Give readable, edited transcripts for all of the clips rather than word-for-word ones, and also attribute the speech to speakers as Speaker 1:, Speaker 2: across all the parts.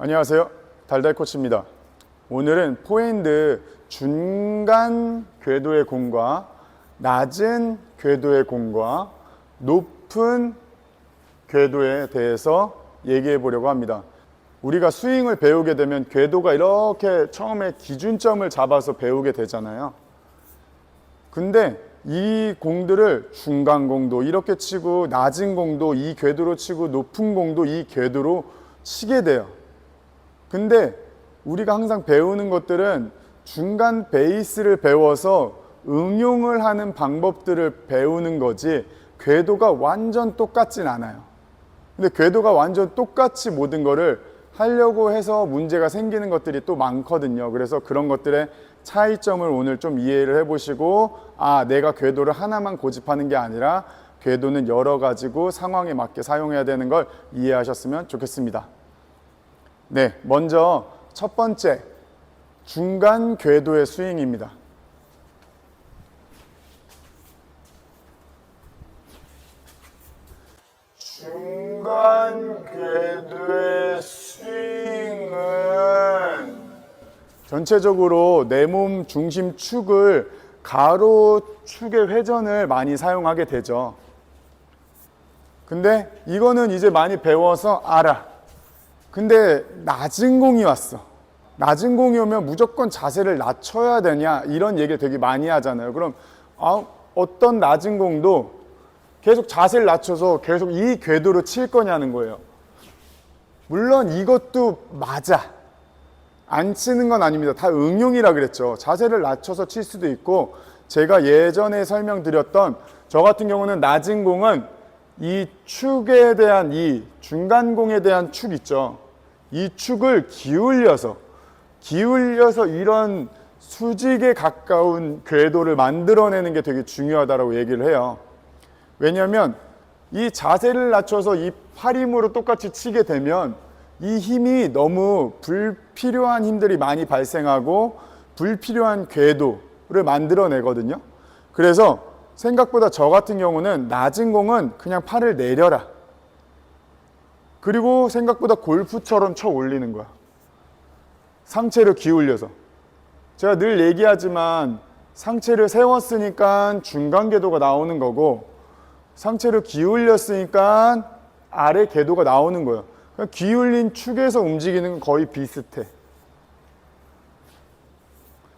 Speaker 1: 안녕하세요. 달달코치입니다. 오늘은 포핸드 중간 궤도의 공과 낮은 궤도의 공과 높은 궤도에 대해서 얘기해 보려고 합니다. 우리가 스윙을 배우게 되면 궤도가 이렇게 처음에 기준점을 잡아서 배우게 되잖아요. 근데 이 공들을 중간 공도 이렇게 치고 낮은 공도 이 궤도로 치고 높은 공도 이 궤도로 치게 돼요. 근데 우리가 항상 배우는 것들은 중간 베이스를 배워서 응용을 하는 방법들을 배우는 거지 궤도가 완전 똑같진 않아요. 근데 궤도가 완전 똑같이 모든 거를 하려고 해서 문제가 생기는 것들이 또 많거든요. 그래서 그런 것들의 차이점을 오늘 좀 이해를 해보시고 내가 궤도를 하나만 고집하는 게 아니라 궤도는 여러 가지고 상황에 맞게 사용해야 되는 걸 이해하셨으면 좋겠습니다. 네, 먼저 첫 번째 중간 궤도의 스윙입니다. 중간 궤도의 스윙은 전체적으로 내 몸 중심 축을 가로축의 회전을 많이 사용하게 되죠. 근데 이거는 이제 많이 배워서 알아. 근데 낮은 공이 왔어. 낮은 공이 오면 무조건 자세를 낮춰야 되냐 이런 얘기를 되게 많이 하잖아요. 그럼 어떤 낮은 공도 계속 자세를 낮춰서 계속 이 궤도로 칠 거냐는 거예요. 물론 이것도 맞아. 안 치는 건 아닙니다. 다 응용이라 그랬죠. 자세를 낮춰서 칠 수도 있고, 제가 예전에 설명드렸던 저 같은 경우는 낮은 공은 이 축에 대한 이 중간 공에 대한 축 있죠. 이 축을 기울여서 이런 수직에 가까운 궤도를 만들어내는 게 되게 중요하다고 얘기를 해요. 왜냐하면 이 자세를 낮춰서 이 팔 힘으로 똑같이 치게 되면 이 힘이 너무 불필요한 힘들이 많이 발생하고 불필요한 궤도를 만들어내거든요. 그래서 생각보다 저 같은 경우는 낮은 공은 그냥 팔을 내려라. 그리고 생각보다 골프처럼 쳐 올리는 거야. 상체를 기울여서. 제가 늘 얘기하지만 상체를 세웠으니까 중간 궤도가 나오는 거고 상체를 기울였으니까 아래 궤도가 나오는 거예요. 기울린 축에서 움직이는 건 거의 비슷해.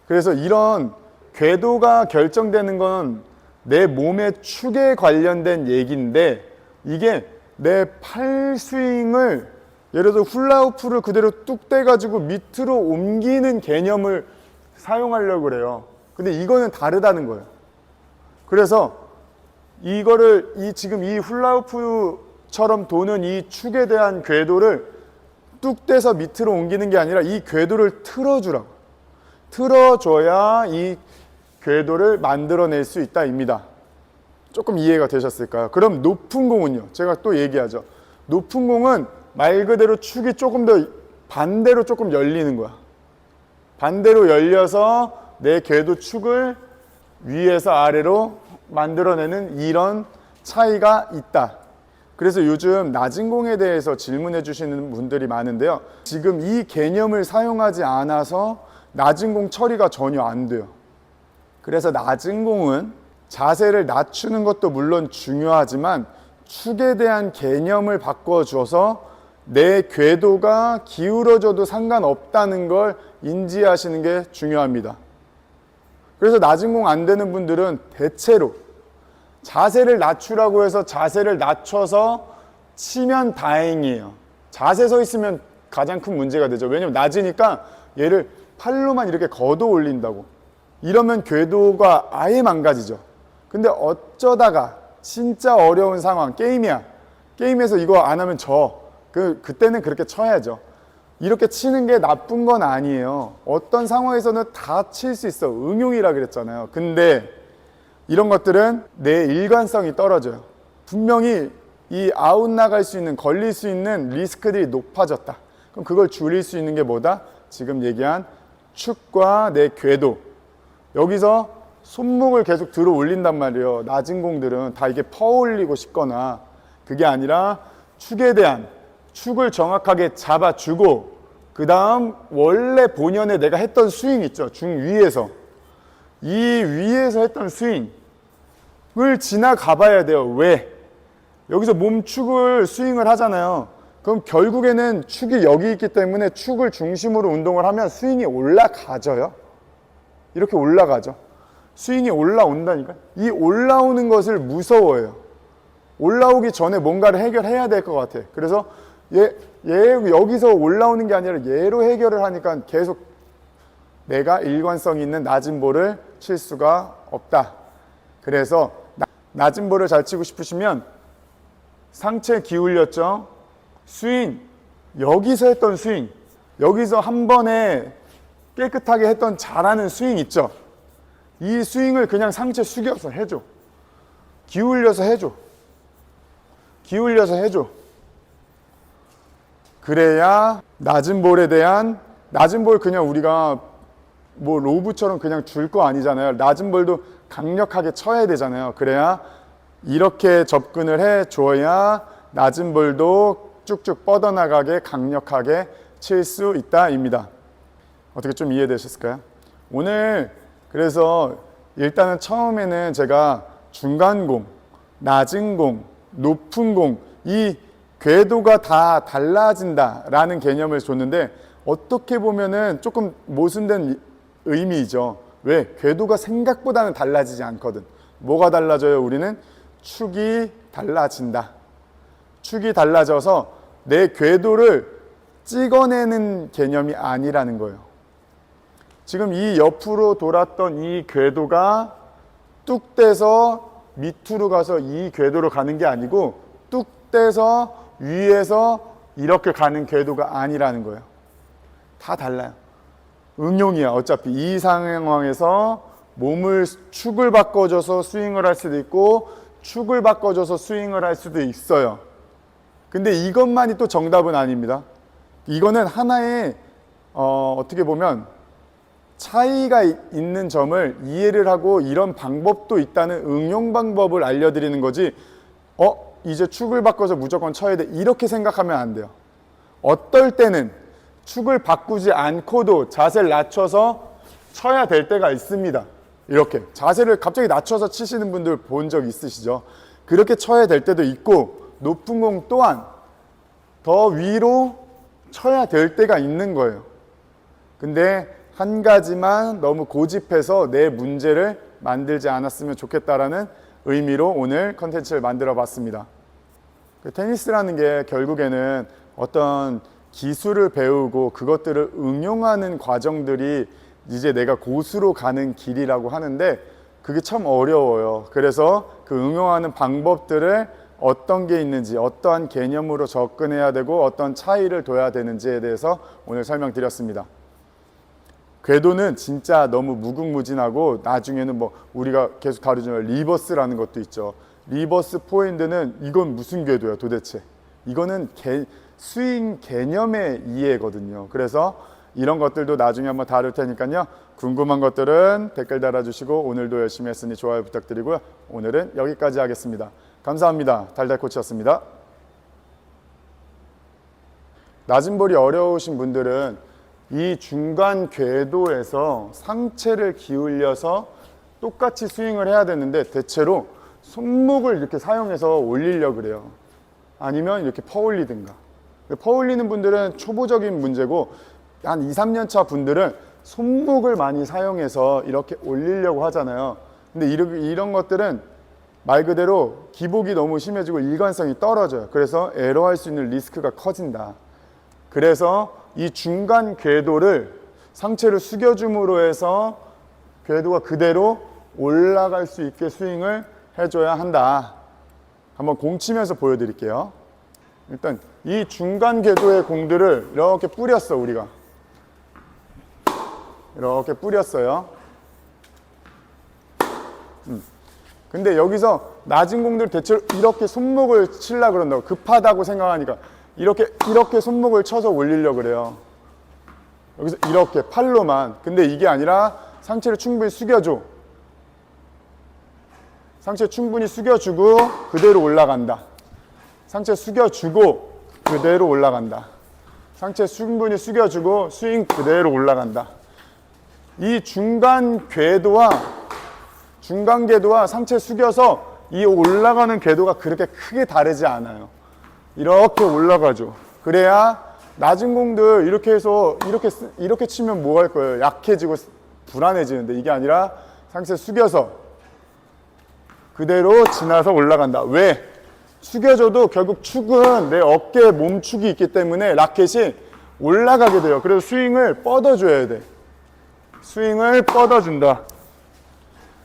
Speaker 1: 그래서 이런 궤도가 결정되는 건 내 몸의 축에 관련된 얘기인데 이게 내 팔 스윙을 예를 들어 훌라후프를 그대로 뚝 떼가지고 밑으로 옮기는 개념을 사용하려고 그래요. 근데 이거는 다르다는 거예요. 그래서 이거를 지금 이 훌라후프처럼 도는 이 축에 대한 궤도를 뚝 떼서 밑으로 옮기는 게 아니라 이 궤도를 틀어주라고. 틀어줘야 이 궤도를 만들어낼 수 있다입니다. 조금 이해가 되셨을까요? 그럼 높은 공은요? 제가 또 얘기하죠. 높은 공은 말 그대로 축이 조금 더 반대로 조금 열리는 거야. 반대로 열려서 내 궤도 축을 위에서 아래로 만들어내는 이런 차이가 있다. 그래서 요즘 낮은 공에 대해서 질문해 주시는 분들이 많은데요. 지금 이 개념을 사용하지 않아서 낮은 공 처리가 전혀 안 돼요. 그래서 낮은 공은 자세를 낮추는 것도 물론 중요하지만 축에 대한 개념을 바꿔줘서 내 궤도가 기울어져도 상관없다는 걸 인지하시는 게 중요합니다. 그래서 낮은 공 안 되는 분들은 대체로 자세를 낮추라고 해서 자세를 낮춰서 치면 다행이에요. 자세 서 있으면 가장 큰 문제가 되죠. 왜냐면 낮으니까 얘를 팔로만 이렇게 걷어 올린다고. 이러면 궤도가 아예 망가지죠. 근데 어쩌다가 진짜 어려운 상황, 게임이야. 게임에서 이거 안 하면 져. 그때는 그렇게 쳐야죠. 이렇게 치는 게 나쁜 건 아니에요. 어떤 상황에서는 다 칠 수 있어. 응용이라 그랬잖아요. 근데 이런 것들은 내 일관성이 떨어져요. 분명히 이 아웃 나갈 수 있는, 걸릴 수 있는 리스크들이 높아졌다. 그럼 그걸 줄일 수 있는 게 뭐다? 지금 얘기한 축과 내 궤도. 여기서 손목을 계속 들어 올린단 말이에요. 낮은 공들은 다 이게 퍼올리고 싶거나 그게 아니라 축에 대한 축을 정확하게 잡아주고 그 다음 원래 본연에 내가 했던 스윙 있죠. 중위에서. 이 위에서 했던 스윙을 지나가 봐야 돼요. 왜? 여기서 몸축을 스윙을 하잖아요. 그럼 결국에는 축이 여기 있기 때문에 축을 중심으로 운동을 하면 스윙이 올라가져요. 이렇게 올라가죠. 스윙이 올라온다니까. 이 올라오는 것을 무서워해요. 올라오기 전에 뭔가를 해결해야 될 것 같아. 그래서 얘 여기서 올라오는 게 아니라 얘로 해결을 하니까 계속 내가 일관성 있는 낮은 볼을 칠 수가 없다. 그래서 낮은 볼을 잘 치고 싶으시면 상체 기울였죠. 스윙, 여기서 했던 스윙, 여기서 한 번에 깨끗하게 했던 잘하는 스윙 있죠. 이 스윙을 그냥 상체 숙여서 해줘. 기울여서 해줘. 기울여서 해줘. 그래야 낮은 볼에 대한, 낮은 볼 그냥 우리가 뭐 로브처럼 그냥 줄 거 아니잖아요. 낮은 볼도 강력하게 쳐야 되잖아요. 그래야 이렇게 접근을 해줘야 낮은 볼도 쭉쭉 뻗어나가게 강력하게 칠 수 있다입니다. 어떻게 좀 이해되셨을까요? 오늘 그래서 일단은 처음에는 제가 중간 공, 낮은 공, 높은 공, 이 궤도가 다 달라진다라는 개념을 줬는데 어떻게 보면은 조금 모순된 의미이죠. 왜? 궤도가 생각보다는 달라지지 않거든. 뭐가 달라져요? 우리는 축이 달라진다. 축이 달라져서 내 궤도를 찍어내는 개념이 아니라는 거예요. 지금 이 옆으로 돌았던 이 궤도가 뚝 떼서 밑으로 가서 이 궤도로 가는 게 아니고 뚝 떼서 위에서 이렇게 가는 궤도가 아니라는 거예요. 다 달라요. 응용이야. 어차피 이 상황에서 몸을 축을 바꿔줘서 스윙을 할 수도 있고 축을 바꿔줘서 스윙을 할 수도 있어요. 근데 이것만이 또 정답은 아닙니다. 이거는 하나의 어떻게 보면 차이가 있는 점을 이해를 하고 이런 방법도 있다는 응용 방법을 알려드리는 거지 이제 축을 바꿔서 무조건 쳐야 돼 이렇게 생각하면 안 돼요. 어떨 때는 축을 바꾸지 않고도 자세를 낮춰서 쳐야 될 때가 있습니다. 이렇게 자세를 갑자기 낮춰서 치시는 분들 본 적 있으시죠? 그렇게 쳐야 될 때도 있고 높은 공 또한 더 위로 쳐야 될 때가 있는 거예요. 근데 한 가지만 너무 고집해서 내 문제를 만들지 않았으면 좋겠다라는 의미로 오늘 컨텐츠를 만들어 봤습니다. 테니스라는 게 결국에는 어떤 기술을 배우고 그것들을 응용하는 과정들이 이제 내가 고수로 가는 길이라고 하는데 그게 참 어려워요. 그래서 그 응용하는 방법들을 어떤 게 있는지, 어떠한 개념으로 접근해야 되고 어떤 차이를 둬야 되는지에 대해서 오늘 설명드렸습니다. 궤도는 진짜 너무 무궁무진하고 나중에는 뭐 우리가 계속 다루지만 리버스라는 것도 있죠. 리버스 포핸드는 이건 무슨 궤도야 도대체? 이거는 스윙 개념의 이해거든요. 그래서 이런 것들도 나중에 한번 다룰 테니까요. 궁금한 것들은 댓글 달아주시고 오늘도 열심히 했으니 좋아요 부탁드리고요. 오늘은 여기까지 하겠습니다. 감사합니다. 달달코치였습니다. 낮은 볼이 어려우신 분들은 이 중간 궤도에서 상체를 기울여서 똑같이 스윙을 해야 되는데 대체로 손목을 이렇게 사용해서 올리려고 그래요. 아니면 이렇게 퍼올리든가. 퍼올리는 분들은 초보적인 문제고 한 2, 3년 차 분들은 손목을 많이 사용해서 이렇게 올리려고 하잖아요. 근데 이런 것들은 말 그대로 기복이 너무 심해지고 일관성이 떨어져요. 그래서 에러할 수 있는 리스크가 커진다. 그래서 이 중간 궤도를 상체를 숙여줌으로 해서 궤도가 그대로 올라갈 수 있게 스윙을 해줘야 한다. 한번 공 치면서 보여드릴게요. 일단 이 중간 궤도의 공들을 이렇게 뿌렸어 우리가. 이렇게 뿌렸어요. 근데 여기서 낮은 공들 대체로 이렇게 손목을 치려고 그런다고 급하다고 생각하니까 이렇게 손목을 쳐서 올리려고 그래요. 여기서 이렇게 팔로만. 근데 이게 아니라 상체를 충분히 숙여줘. 상체 충분히 숙여주고 그대로 올라간다. 상체 숙여주고 그대로 올라간다. 상체 충분히 숙여주고 스윙 그대로 올라간다. 이 중간 궤도와 상체 숙여서 이 올라가는 궤도가 그렇게 크게 다르지 않아요. 이렇게 올라가죠. 그래야 낮은 공들 이렇게 해서 이렇게 치면 뭐 할 거예요? 약해지고 불안해지는데 이게 아니라 상체 숙여서 그대로 지나서 올라간다. 왜? 숙여줘도 결국 축은 내 어깨에 몸축이 있기 때문에 라켓이 올라가게 돼요. 그래서 스윙을 뻗어줘야 돼. 스윙을 뻗어준다.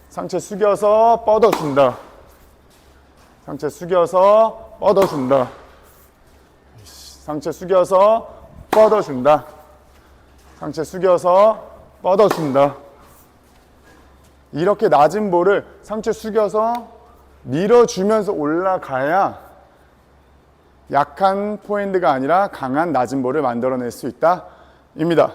Speaker 1: 상체 숙여서 뻗어준다. 상체 숙여서 뻗어준다. 상체 숙여서 뻗어준다. 상체 숙여서 뻗어준다. 이렇게 낮은 볼을 상체 숙여서 밀어주면서 올라가야 약한 포핸드가 아니라 강한 낮은 볼을 만들어낼 수 있다 입니다.